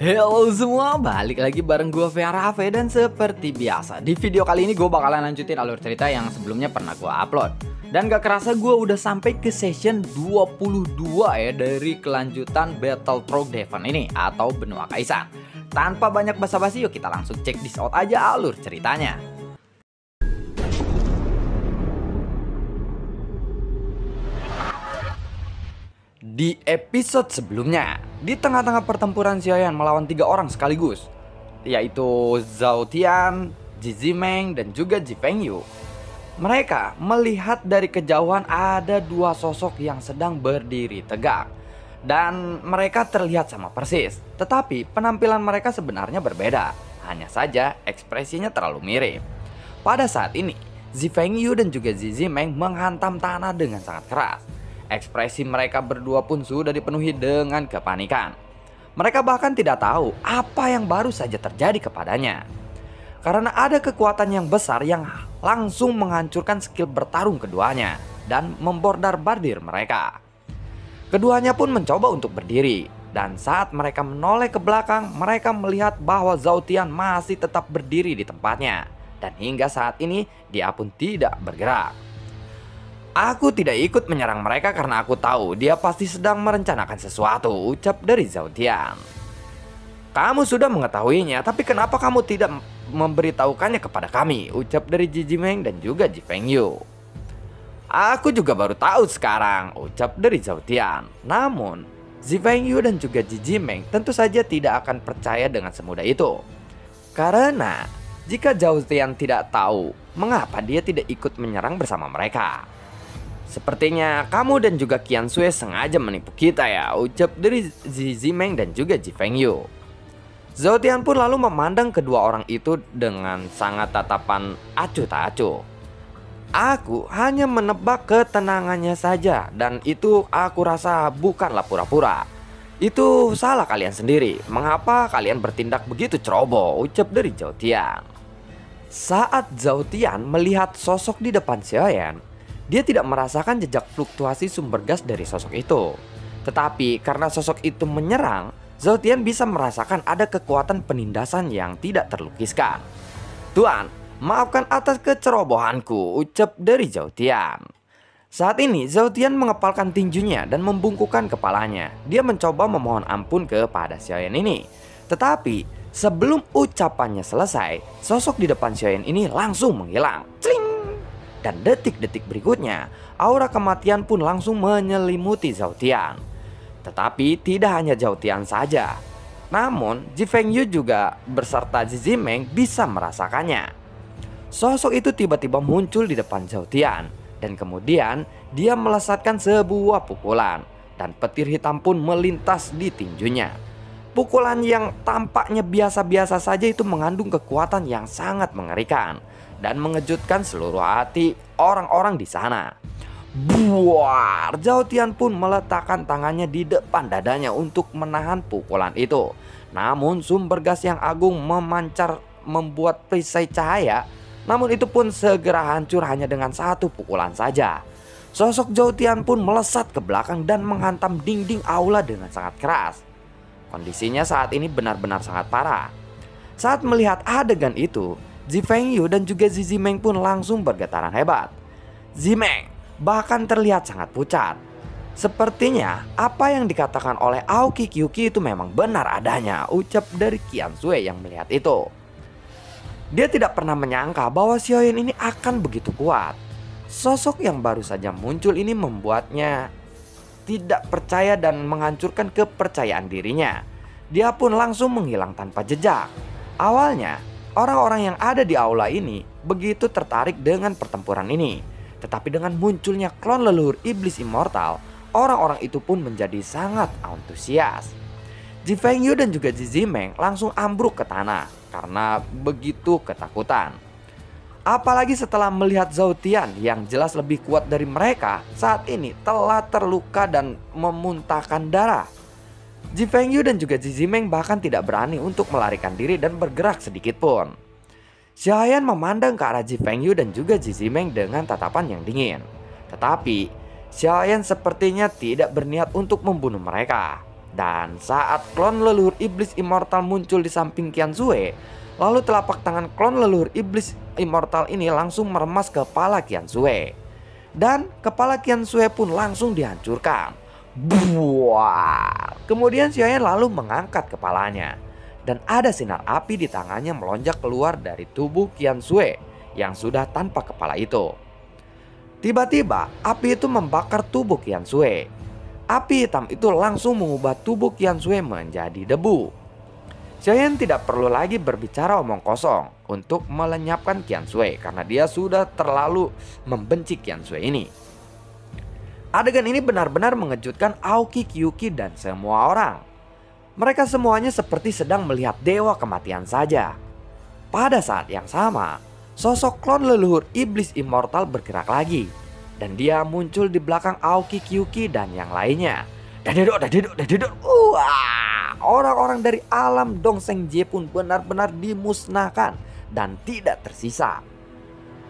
Halo semua, balik lagi bareng gue Verave. Dan seperti biasa, di video kali ini gue bakalan lanjutin alur cerita yang sebelumnya pernah gue upload. Dan gak kerasa gue udah sampai ke session 22 ya dari kelanjutan Battle Through Devon ini atau Benua Kaisar. Tanpa banyak basa-basi, yuk kita langsung cek this out aja alur ceritanya. Di episode sebelumnya, di tengah-tengah pertempuran Xiaoyan melawan 3 orang sekaligus, yaitu Zhao Tian, Ji Zimeng, dan juga Ji Fengyu. Mereka melihat dari kejauhan ada 2 sosok yang sedang berdiri tegak. Dan mereka terlihat sama persis, tetapi penampilan mereka sebenarnya berbeda. Hanya saja ekspresinya terlalu mirip. Pada saat ini, Ji Fengyu dan juga Ji Zimeng menghantam tanah dengan sangat keras. Ekspresi mereka berdua pun sudah dipenuhi dengan kepanikan. Mereka bahkan tidak tahu apa yang baru saja terjadi kepadanya. Karena ada kekuatan yang besar yang langsung menghancurkan skill bertarung keduanya dan membordar-bardir mereka. Keduanya pun mencoba untuk berdiri. Dan saat mereka menoleh ke belakang, mereka melihat bahwa Zhao Tian masih tetap berdiri di tempatnya. Dan hingga saat ini dia pun tidak bergerak. Aku tidak ikut menyerang mereka karena aku tahu dia pasti sedang merencanakan sesuatu, ucap dari Zhao Tian. Kamu sudah mengetahuinya, tapi kenapa kamu tidak memberitahukannya kepada kami, ucap dari Ji Zimeng dan juga Ji Fengyu. Aku juga baru tahu sekarang, ucap dari Zhao Tian. Namun, Ji Fengyu dan juga Ji Zimeng tentu saja tidak akan percaya dengan semudah itu. Karena jika Zhao Tian tidak tahu, mengapa dia tidak ikut menyerang bersama mereka? Sepertinya kamu dan juga Qian Sui sengaja menipu kita ya, ucap dari Ji Zimeng dan juga Ji Fengyu. Zhao Tian pun lalu memandang kedua orang itu dengan sangat tatapan acuh tak acuh. Aku hanya menebak ketenangannya saja, dan itu aku rasa bukanlah pura-pura. Itu salah kalian sendiri, mengapa kalian bertindak begitu ceroboh, ucap dari Zhao Tian. Saat Zhao Tian melihat sosok di depan Xiaoyan, dia tidak merasakan jejak fluktuasi sumber gas dari sosok itu. Tetapi karena sosok itu menyerang, Zhao Tian bisa merasakan ada kekuatan penindasan yang tidak terlukiskan. Tuan, maafkan atas kecerobohanku, ucap dari Zhao Tian. Saat ini Zhao Tian mengepalkan tinjunya dan membungkukkan kepalanya. Dia mencoba memohon ampun kepada Xiaoyan ini. Tetapi sebelum ucapannya selesai, sosok di depan Xiaoyan ini langsung menghilang. Cling! Dan detik-detik berikutnya, aura kematian pun langsung menyelimuti Zhao Tian. Tetapi tidak hanya Zhao Tian saja. Namun, Ji Fengyu juga beserta Ji Zimeng bisa merasakannya. Sosok itu tiba-tiba muncul di depan Zhao Tian. Dan kemudian, dia melesatkan sebuah pukulan. Dan petir hitam pun melintas di tinjunya. Pukulan yang tampaknya biasa-biasa saja itu mengandung kekuatan yang sangat mengerikan dan mengejutkan seluruh hati orang-orang di sana. Buar, Zhao Tian pun meletakkan tangannya di depan dadanya untuk menahan pukulan itu. Namun sumber gas yang agung memancar membuat perisai cahaya. Namun itu pun segera hancur hanya dengan satu pukulan saja. Sosok Zhao Tian pun melesat ke belakang dan menghantam dinding aula dengan sangat keras. Kondisinya saat ini benar-benar sangat parah. Saat melihat adegan itu, Ji Fengyu dan juga Ji Zimeng pun langsung bergetaran hebat. Zimeng bahkan terlihat sangat pucat. Sepertinya apa yang dikatakan oleh Aoki Kyuki itu memang benar adanya, ucap dari Qian Sui yang melihat itu. Dia tidak pernah menyangka bahwa Xiaoyan ini akan begitu kuat. Sosok yang baru saja muncul ini membuatnya tidak percaya dan menghancurkan kepercayaan dirinya. Dia pun langsung menghilang tanpa jejak. Awalnya, orang-orang yang ada di aula ini begitu tertarik dengan pertempuran ini. Tetapi dengan munculnya klon leluhur iblis immortal, orang-orang itu pun menjadi sangat antusias. Ji Fengyu dan juga Ji Zimeng langsung ambruk ke tanah karena begitu ketakutan. Apalagi setelah melihat Zhao Tian yang jelas lebih kuat dari mereka saat ini telah terluka dan memuntahkan darah. Ji Fengyu dan juga Ji Zimeng bahkan tidak berani untuk melarikan diri dan bergerak sedikit pun. Xiaoyan memandang ke arah Ji Fengyu dan juga Ji Zimeng dengan tatapan yang dingin. Tetapi Xiaoyan sepertinya tidak berniat untuk membunuh mereka. Dan saat klon leluhur iblis immortal muncul di samping Qianzue, lalu telapak tangan klon leluhur iblis immortal ini langsung meremas kepala Qianzue. Dan kepala Qianzue pun langsung dihancurkan. Buar. Kemudian Xiaoyan lalu mengangkat kepalanya. Dan ada sinar api di tangannya melonjak keluar dari tubuh Qianzue yang sudah tanpa kepala itu. Tiba-tiba api itu membakar tubuh Qianzue. Api hitam itu langsung mengubah tubuh Qianzue menjadi debu. Xiaoyan tidak perlu lagi berbicara omong kosong untuk melenyapkan Qianzue karena dia sudah terlalu membenci Qianzue ini. Adegan ini benar-benar mengejutkan Aoki, Kyuki, dan semua orang. Mereka semuanya seperti sedang melihat dewa kematian saja. Pada saat yang sama, sosok klon leluhur iblis immortal bergerak lagi. Dan dia muncul di belakang Aoki, Kyuki, dan yang lainnya. Dadedok, dadedok, dadedok. Wah, orang-orang dari alam Dongseng Jie pun benar-benar dimusnahkan dan tidak tersisa.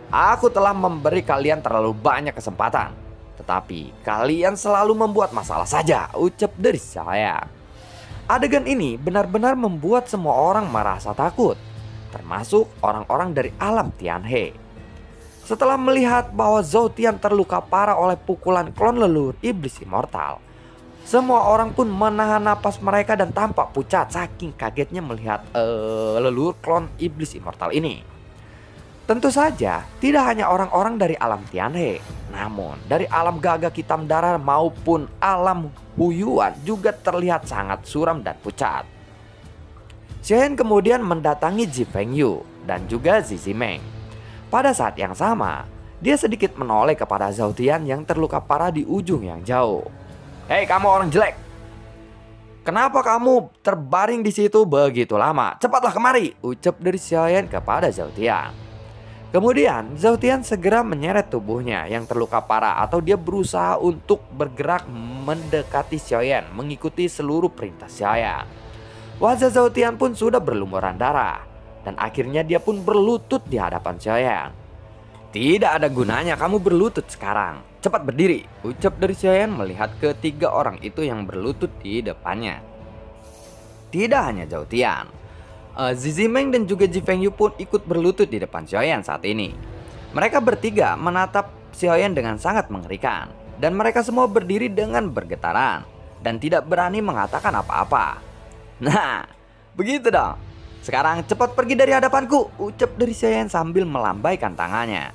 Aku telah memberi kalian terlalu banyak kesempatan, tetapi kalian selalu membuat masalah saja, ucap dari saya. Adegan ini benar-benar membuat semua orang merasa takut, termasuk orang-orang dari alam Tianhe. Setelah melihat bahwa Zhou Tian terluka parah oleh pukulan klon leluhur iblis immortal, semua orang pun menahan napas mereka dan tampak pucat saking kagetnya melihat leluhur klon iblis immortal ini. Tentu saja tidak hanya orang-orang dari alam Tianhe, namun dari alam Gagak Hitam Darah maupun alam Huyuan juga terlihat sangat suram dan pucat. Xiaoyan kemudian mendatangi Ji Fengyu dan juga Zizimeng. Pada saat yang sama, dia sedikit menoleh kepada Zhou Tian yang terluka parah di ujung yang jauh. Hei kamu orang jelek, kenapa kamu terbaring di situ begitu lama? Cepatlah kemari, ucap dari Xiaoyan kepada Zhou Tian. Kemudian Zhou Tian segera menyeret tubuhnya yang terluka parah atau dia berusaha untuk bergerak mendekati Xiaoyan mengikuti seluruh perintah Xiaoyan. Wajah Zhou Tian pun sudah berlumuran darah dan akhirnya dia pun berlutut di hadapan Xiaoyan. Tidak ada gunanya kamu berlutut sekarang, cepat berdiri, ucap dari Xiaoyan melihat ketiga orang itu yang berlutut di depannya. Tidak hanya Zhou Tian, Zizimeng dan juga Ji Fengyu pun ikut berlutut di depan Xiaoyan saat ini. Mereka bertiga menatap Xiaoyan dengan sangat mengerikan. Dan mereka semua berdiri dengan bergetaran dan tidak berani mengatakan apa-apa. Nah, begitu dong. Sekarang cepat pergi dari hadapanku, ucap dari Xiaoyan sambil melambaikan tangannya.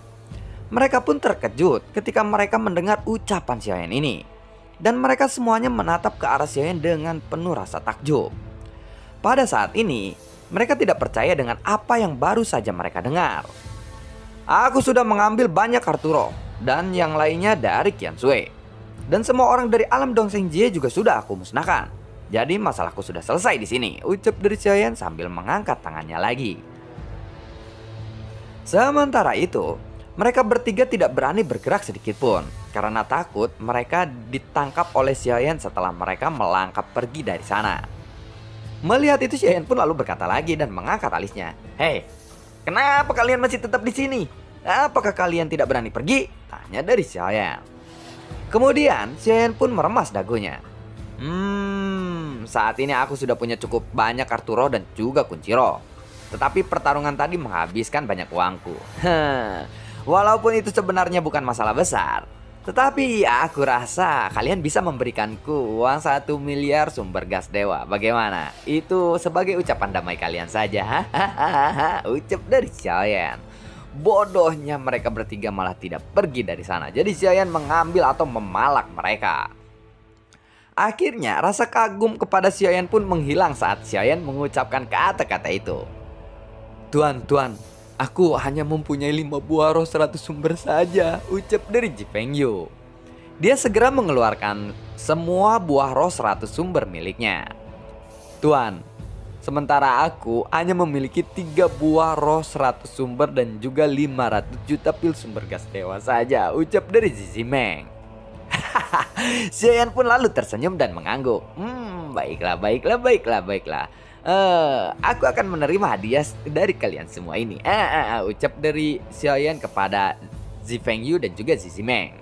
Mereka pun terkejut ketika mereka mendengar ucapan Xiaoyan ini. Dan mereka semuanya menatap ke arah Xiaoyan dengan penuh rasa takjub. Pada saat ini, mereka tidak percaya dengan apa yang baru saja mereka dengar. Aku sudah mengambil banyak kartu roh dan yang lainnya dari Qianzue. Dan semua orang dari alam Dongseng Jie juga sudah aku musnahkan. Jadi masalahku sudah selesai di sini, ucap dari Xiaoyan sambil mengangkat tangannya lagi. Sementara itu, mereka bertiga tidak berani bergerak sedikit pun karena takut mereka ditangkap oleh Xiaoyan setelah mereka melangkah pergi dari sana. Melihat itu Xiaoyan pun lalu berkata lagi dan mengangkat alisnya. Hei, kenapa kalian masih tetap di sini? Apakah kalian tidak berani pergi? Tanya dari Xiaoyan. Kemudian Xiaoyan pun meremas dagunya. Saat ini aku sudah punya cukup banyak kartu roh dan juga kunci roh. Tetapi pertarungan tadi menghabiskan banyak uangku. Walaupun itu sebenarnya bukan masalah besar, tetapi aku rasa kalian bisa memberikanku uang 1 miliar sumber gas dewa. Bagaimana? Itu sebagai ucapan damai kalian saja. Ucap dari Xiaoyan. Bodohnya mereka bertiga malah tidak pergi dari sana. Jadi Xiaoyan mengambil atau memalak mereka. Akhirnya rasa kagum kepada Xiaoyan pun menghilang saat Xiaoyan mengucapkan kata-kata itu. Tuan, aku hanya mempunyai 5 buah roh 100 sumber saja, ucap dari Ji Fengyu. Dia segera mengeluarkan semua buah roh 100 sumber miliknya. Tuan, sementara aku hanya memiliki 3 buah roh 100 sumber dan juga 500 juta pil sumber gas dewa saja, ucap dari Zizimeng. Xiaoyan pun lalu tersenyum dan mengangguk. Baiklah. Aku akan menerima hadiah dari kalian semua ini. Ucap dari Xiaoyan kepada Ji Fengyu dan juga Zizimeng.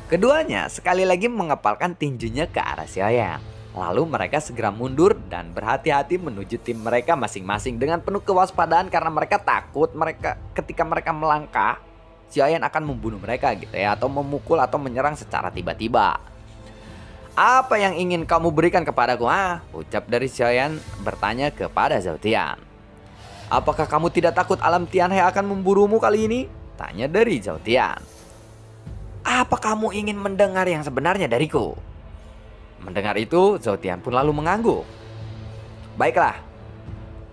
Keduanya sekali lagi mengepalkan tinjunya ke arah Xiaoyan. Lalu mereka segera mundur dan berhati-hati menuju tim mereka masing-masing dengan penuh kewaspadaan karena mereka takut ketika mereka melangkah, Xiaoyan akan membunuh mereka gitu ya, atau memukul atau menyerang secara tiba-tiba. Apa yang ingin kamu berikan kepadaku? Ucap dari Xiaoyan bertanya kepada Zhao Tian. Apakah kamu tidak takut alam Tianhe akan memburumu kali ini? Tanya dari Zhao Tian. Apa kamu ingin mendengar yang sebenarnya dariku? Mendengar itu, Zhao Tian pun lalu mengangguk. Baiklah,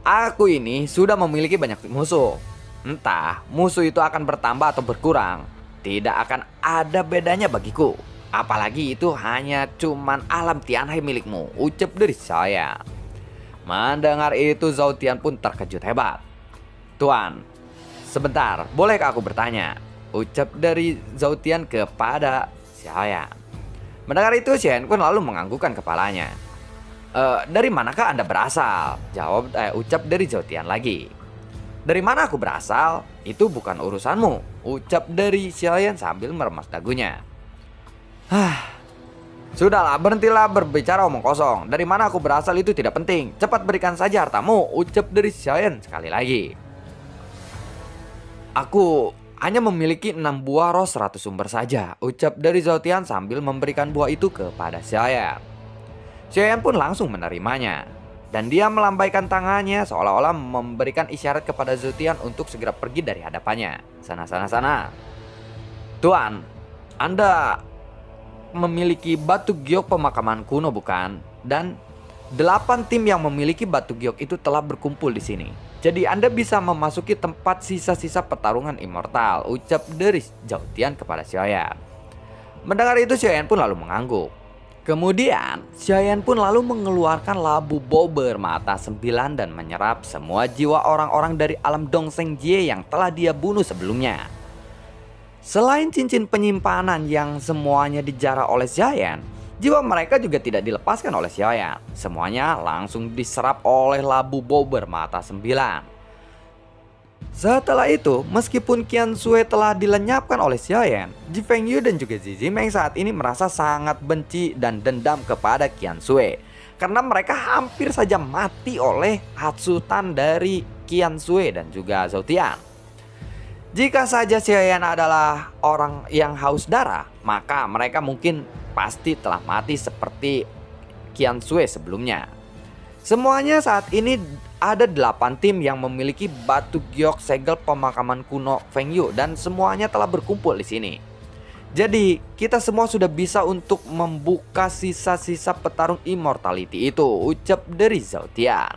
aku ini sudah memiliki banyak musuh. Entah musuh itu akan bertambah atau berkurang, tidak akan ada bedanya bagiku. Apalagi itu hanya cuman alam Tianhe milikmu, ucap dari saya. Mendengar itu, Zhao Tian pun terkejut hebat. Tuan, sebentar, bolehkah aku bertanya? Ucap dari Zhao Tian kepada Xiaoyan. Mendengar itu, Xiaoyan pun lalu menganggukkan kepalanya. Dari manakah Anda berasal? Ucap dari Zhao Tian lagi. Dari mana aku berasal? Itu bukan urusanmu, ucap dari Xiaoyan sambil meremas dagunya. Sudahlah, berhentilah berbicara omong kosong. Dari mana aku berasal itu tidak penting. Cepat berikan saja hartamu, ucap dari Xiaoyan sekali lagi. Aku hanya memiliki 6 buah roh 100 sumber saja, ucap dari Zhao Tian sambil memberikan buah itu kepada Xiaoyan. Xiaoyan pun langsung menerimanya. Dan dia melambaikan tangannya seolah-olah memberikan isyarat kepada Zhao Tian untuk segera pergi dari hadapannya. Sana. Tuan, Anda memiliki batu giok pemakaman kuno bukan? Dan 8 tim yang memiliki batu giok itu telah berkumpul di sini. Jadi Anda bisa memasuki tempat sisa-sisa pertarungan immortal, ucap dari Zhao Tian kepada Xiaoyan. Mendengar itu, Xiaoyan pun lalu mengangguk. Kemudian Xiaoyan pun lalu mengeluarkan labu bau bermata 9 dan menyerap semua jiwa orang-orang dari alam Dongsheng Jie yang telah dia bunuh sebelumnya. Selain cincin penyimpanan yang semuanya dijarah oleh Xiaoyan, jiwa mereka juga tidak dilepaskan oleh Xiaoyan. Semuanya langsung diserap oleh labu bau bermata 9. Setelah itu, meskipun Qian Sui telah dilenyapkan oleh Xiaoyan, Ji Fengyu dan juga Ji Zimeng saat ini merasa sangat benci dan dendam kepada Qian Sui. Karena mereka hampir saja mati oleh hasutan dari Qian Sui dan juga Zhao Tian. Jika saja Xiaoyan adalah orang yang haus darah, maka mereka mungkin pasti telah mati seperti Qian Sui sebelumnya. Semuanya saat ini ada 8 tim yang memiliki batu giok segel pemakaman kuno Fengyu dan semuanya telah berkumpul di sini. Jadi kita semua sudah bisa untuk membuka sisa-sisa petarung immortality itu, ucap dari Zhao Tian.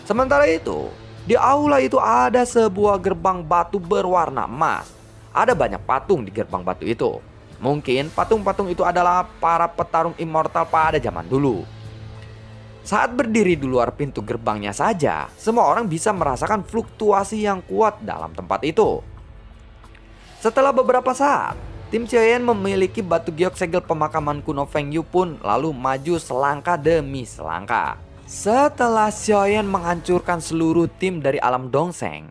Sementara itu, di aula itu ada sebuah gerbang batu berwarna emas. Ada banyak patung di gerbang batu itu. Mungkin patung-patung itu adalah para petarung immortal pada zaman dulu. Saat berdiri di luar pintu gerbangnya saja, semua orang bisa merasakan fluktuasi yang kuat dalam tempat itu. Setelah beberapa saat, tim Xiaoyan memiliki batu giok segel pemakaman kuno Fengyu pun lalu maju selangkah demi selangkah. Setelah Xiaoyan menghancurkan seluruh tim dari alam Dongsheng,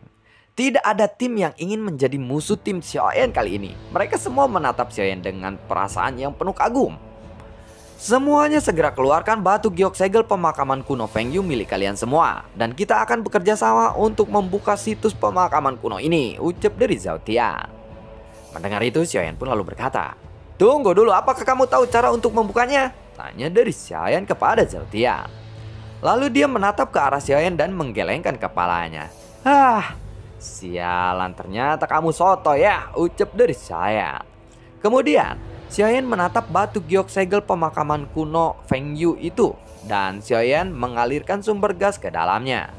tidak ada tim yang ingin menjadi musuh tim Xiaoyan kali ini. Mereka semua menatap Xiaoyan dengan perasaan yang penuh kagum. Semuanya segera keluarkan batu giok segel pemakaman kuno Fengyu milik kalian semua. Dan kita akan bekerja sama untuk membuka situs pemakaman kuno ini, ucap dari Zhao Tian. Mendengar itu, Xiaoyan pun lalu berkata, "Tunggu dulu, apakah kamu tahu cara untuk membukanya?" Tanya dari Xiaoyan kepada Zhao Tian. Lalu dia menatap ke arah Xiaoyan dan menggelengkan kepalanya. Sialan, ternyata kamu soto ya, ucap dari Xiaoyan. Kemudian Xiaoyan menatap batu giok segel pemakaman kuno Fengyu itu dan Xiaoyan mengalirkan sumber gas ke dalamnya.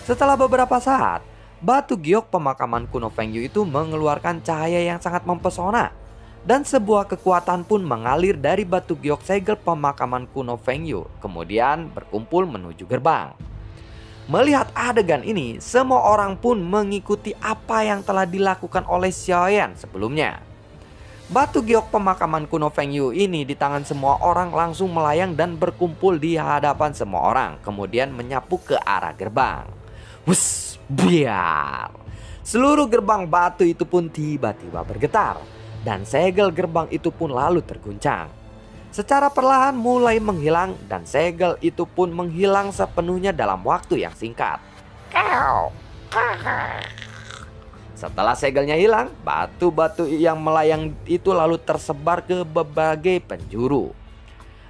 Setelah beberapa saat, batu giok pemakaman kuno Fengyu itu mengeluarkan cahaya yang sangat mempesona dan sebuah kekuatan pun mengalir dari batu giok segel pemakaman kuno Fengyu kemudian berkumpul menuju gerbang. Melihat adegan ini, semua orang pun mengikuti apa yang telah dilakukan oleh Xiaoyan sebelumnya. Batu giok pemakaman kuno Fengyu ini di tangan semua orang langsung melayang dan berkumpul di hadapan semua orang, kemudian menyapu ke arah gerbang. Wus, biar. Seluruh gerbang batu itu pun tiba-tiba bergetar dan segel gerbang itu pun lalu terguncang. secara perlahan mulai menghilang dan segel itu pun menghilang sepenuhnya dalam waktu yang singkat. Setelah segelnya hilang, batu-batu yang melayang itu lalu tersebar ke berbagai penjuru.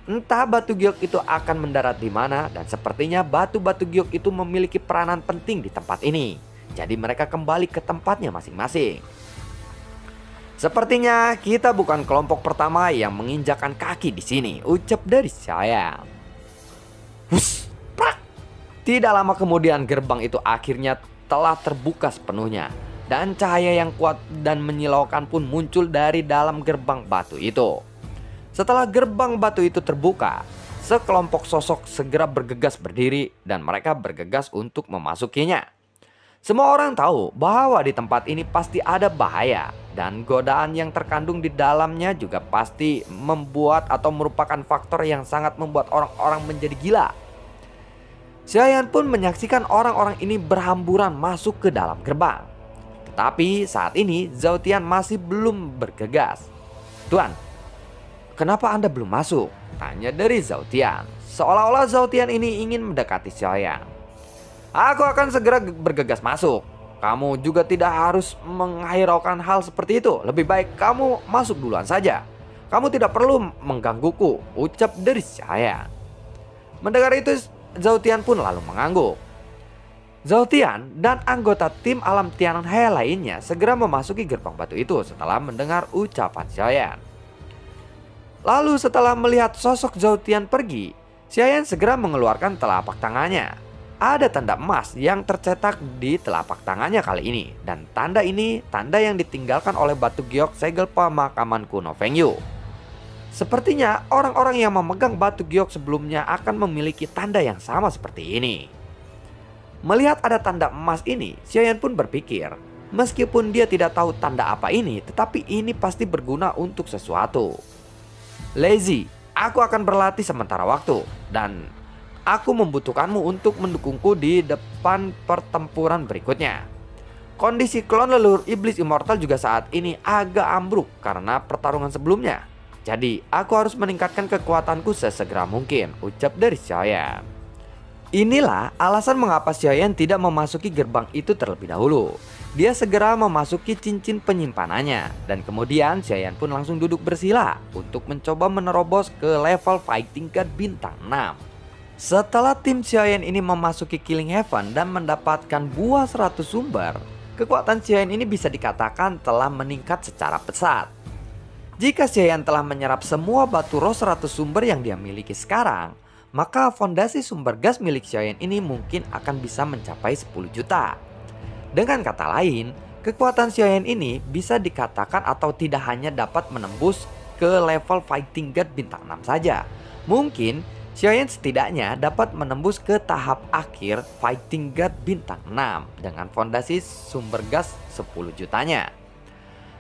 Entah batu giok itu akan mendarat di mana, dan sepertinya batu-batu giok itu memiliki peranan penting di tempat ini. Jadi mereka kembali ke tempatnya masing-masing. Sepertinya kita bukan kelompok pertama yang menginjakan kaki di sini, ucap dari Xiaoyan. Hush, prak. Tidak lama kemudian gerbang itu akhirnya telah terbuka sepenuhnya, dan cahaya yang kuat dan menyilaukan pun muncul dari dalam gerbang batu itu. Setelah gerbang batu itu terbuka, sekelompok sosok segera bergegas berdiri dan mereka bergegas untuk memasukinya. Semua orang tahu bahwa di tempat ini pasti ada bahaya, dan godaan yang terkandung di dalamnya juga pasti membuat atau merupakan faktor yang sangat membuat orang-orang menjadi gila. Xiaoyan pun menyaksikan orang-orang ini berhamburan masuk ke dalam gerbang. Tetapi saat ini Zhao Tian masih belum bergegas. "Tuan, kenapa Anda belum masuk?" tanya dari Zhao Tian. Seolah-olah Zhao Tian ini ingin mendekati Xiaoyan. "Aku akan segera bergegas masuk. Kamu juga tidak harus menghiraukan hal seperti itu. Lebih baik kamu masuk duluan saja. Kamu tidak perlu menggangguku," ucap dari Xiaoyan. Mendengar itu, Zhao Tian pun lalu mengangguk. Zhao Tian dan anggota tim alam Tianhe lainnya segera memasuki gerbang batu itu setelah mendengar ucapan Xiaoyan. Lalu setelah melihat sosok Zhao Tian pergi, Xiaoyan segera mengeluarkan telapak tangannya. Ada tanda emas yang tercetak di telapak tangannya kali ini, dan tanda ini tanda yang ditinggalkan oleh batu giok segel pemakaman kuno Feng Yu. Sepertinya orang-orang yang memegang batu giok sebelumnya akan memiliki tanda yang sama seperti ini. Melihat ada tanda emas ini, Xiaoyan pun berpikir, meskipun dia tidak tahu tanda apa ini, tetapi ini pasti berguna untuk sesuatu. "Lazy, aku akan berlatih sementara waktu, dan aku membutuhkanmu untuk mendukungku di depan pertempuran berikutnya." Kondisi klon leluhur iblis immortal juga saat ini agak ambruk karena pertarungan sebelumnya. "Jadi aku harus meningkatkan kekuatanku sesegera mungkin," ucap dari Xiaoyan. Inilah alasan mengapa Xiaoyan tidak memasuki gerbang itu terlebih dahulu. Dia segera memasuki cincin penyimpanannya, dan kemudian Xiaoyan pun langsung duduk bersila untuk mencoba menerobos ke level fighting god bintang 6. Setelah tim Xiaoyan ini memasuki Killing Heaven dan mendapatkan buah 100 sumber, kekuatan Xiaoyan ini bisa dikatakan telah meningkat secara pesat. Jika Xiaoyan telah menyerap semua batu roh 100 sumber yang dia miliki sekarang, maka fondasi sumber gas milik Xiaoyan ini mungkin akan bisa mencapai 10 juta. Dengan kata lain, kekuatan Xiaoyan ini bisa dikatakan atau tidak hanya dapat menembus ke level fighting god bintang 6 saja. Mungkin Xiaoyan setidaknya dapat menembus ke tahap akhir fighting god bintang 6 dengan fondasi sumber gas 10 jutanya.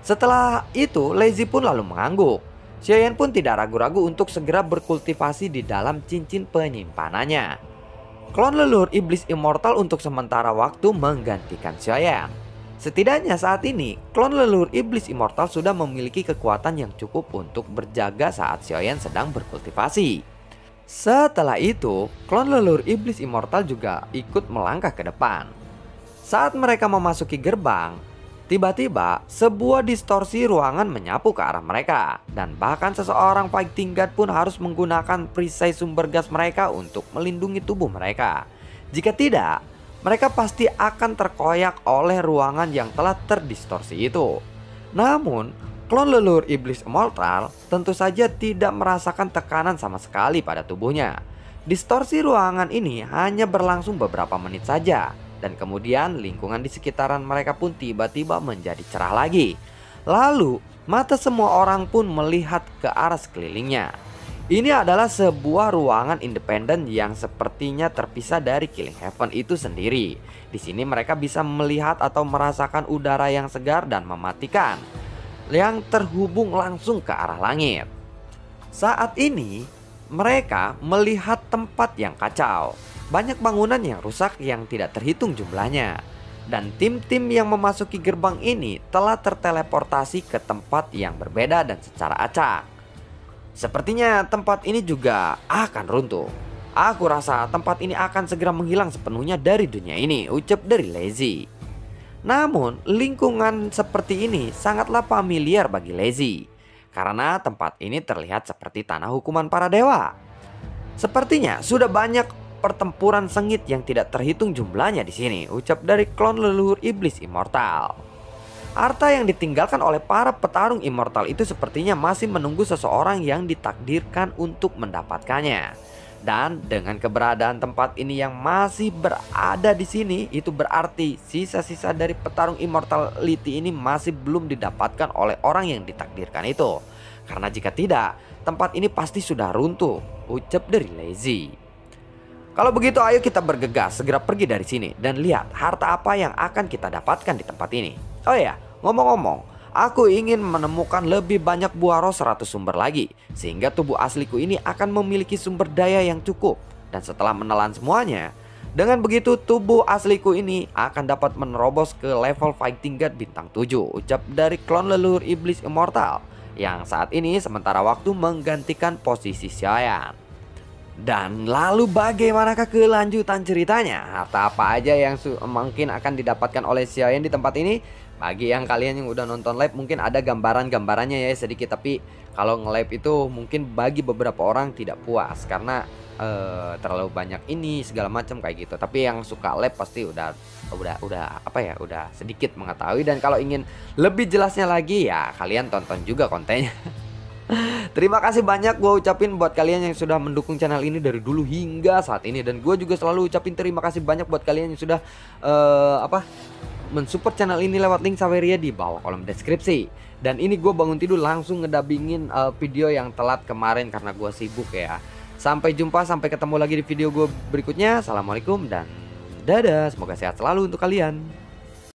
Setelah itu, Lazy pun lalu mengangguk. Xiaoyan pun tidak ragu-ragu untuk segera berkultivasi di dalam cincin penyimpanannya. Klon leluhur iblis immortal untuk sementara waktu menggantikan Xiaoyan. Setidaknya saat ini, klon leluhur iblis immortal sudah memiliki kekuatan yang cukup untuk berjaga saat Xiaoyan sedang berkultivasi. Setelah itu, klon leluhur iblis immortal juga ikut melangkah ke depan. Saat mereka memasuki gerbang, tiba-tiba sebuah distorsi ruangan menyapu ke arah mereka, dan bahkan seseorang fighting god pun harus menggunakan perisai sumber gas mereka untuk melindungi tubuh mereka. Jika tidak, mereka pasti akan terkoyak oleh ruangan yang telah terdistorsi itu. Namun, klon leluhur iblis immortal tentu saja tidak merasakan tekanan sama sekali pada tubuhnya. Distorsi ruangan ini hanya berlangsung beberapa menit saja, dan kemudian lingkungan di sekitaran mereka pun tiba-tiba menjadi cerah lagi. Lalu mata semua orang pun melihat ke arah sekelilingnya. Ini adalah sebuah ruangan independen yang sepertinya terpisah dari Killing Heaven itu sendiri. Di sini mereka bisa melihat atau merasakan udara yang segar dan mematikan, yang terhubung langsung ke arah langit. Saat ini mereka melihat tempat yang kacau. Banyak bangunan yang rusak yang tidak terhitung jumlahnya. Dan tim-tim yang memasuki gerbang ini telah terteleportasi ke tempat yang berbeda dan secara acak. Sepertinya tempat ini juga akan runtuh. Aku rasa tempat ini akan segera menghilang sepenuhnya dari dunia ini, ucap dari Lazy. Namun, lingkungan seperti ini sangatlah familiar bagi Lazy. Karena tempat ini terlihat seperti tanah hukuman para dewa. Sepertinya sudah banyak pertempuran sengit yang tidak terhitung jumlahnya di sini, ucap dari klon leluhur iblis immortal. Harta yang ditinggalkan oleh para petarung immortal itu sepertinya masih menunggu seseorang yang ditakdirkan untuk mendapatkannya. Dan dengan keberadaan tempat ini yang masih berada di sini, itu berarti sisa-sisa dari petarung immortality ini masih belum didapatkan oleh orang yang ditakdirkan itu. Karena jika tidak, tempat ini pasti sudah runtuh, ucap dari Lazy. Kalau begitu ayo kita bergegas segera pergi dari sini dan lihat harta apa yang akan kita dapatkan di tempat ini. Oh ya, ngomong-ngomong, aku ingin menemukan lebih banyak buah roh 100 sumber lagi, sehingga tubuh asliku ini akan memiliki sumber daya yang cukup. Dan setelah menelan semuanya, dengan begitu tubuh asliku ini akan dapat menerobos ke level Fighting God bintang 7, ucap dari klon leluhur iblis immortal, yang saat ini sementara waktu menggantikan posisi Xiaoyan. Dan lalu bagaimanakah kelanjutan ceritanya? Harta apa aja yang mungkin akan didapatkan oleh Xiaoyan di tempat ini? Bagi yang kalian yang udah nonton live mungkin ada gambaran-gambarannya ya sedikit. Tapi kalau nge-live itu mungkin bagi beberapa orang tidak puas karena terlalu banyak ini segala macam kayak gitu. Tapi yang suka live pasti udah apa ya, udah sedikit mengetahui. Dan kalau ingin lebih jelasnya lagi ya kalian tonton juga kontennya. Terima kasih banyak gue ucapin buat kalian yang sudah mendukung channel ini dari dulu hingga saat ini. Dan gue juga selalu ucapin terima kasih banyak buat kalian yang sudah mensupport channel ini lewat link Saweria di bawah kolom deskripsi. Dan ini gue bangun tidur langsung ngedabingin video yang telat kemarin karena gue sibuk ya. Sampai jumpa, sampai ketemu lagi di video gue berikutnya. Assalamualaikum dan dadah, semoga sehat selalu untuk kalian.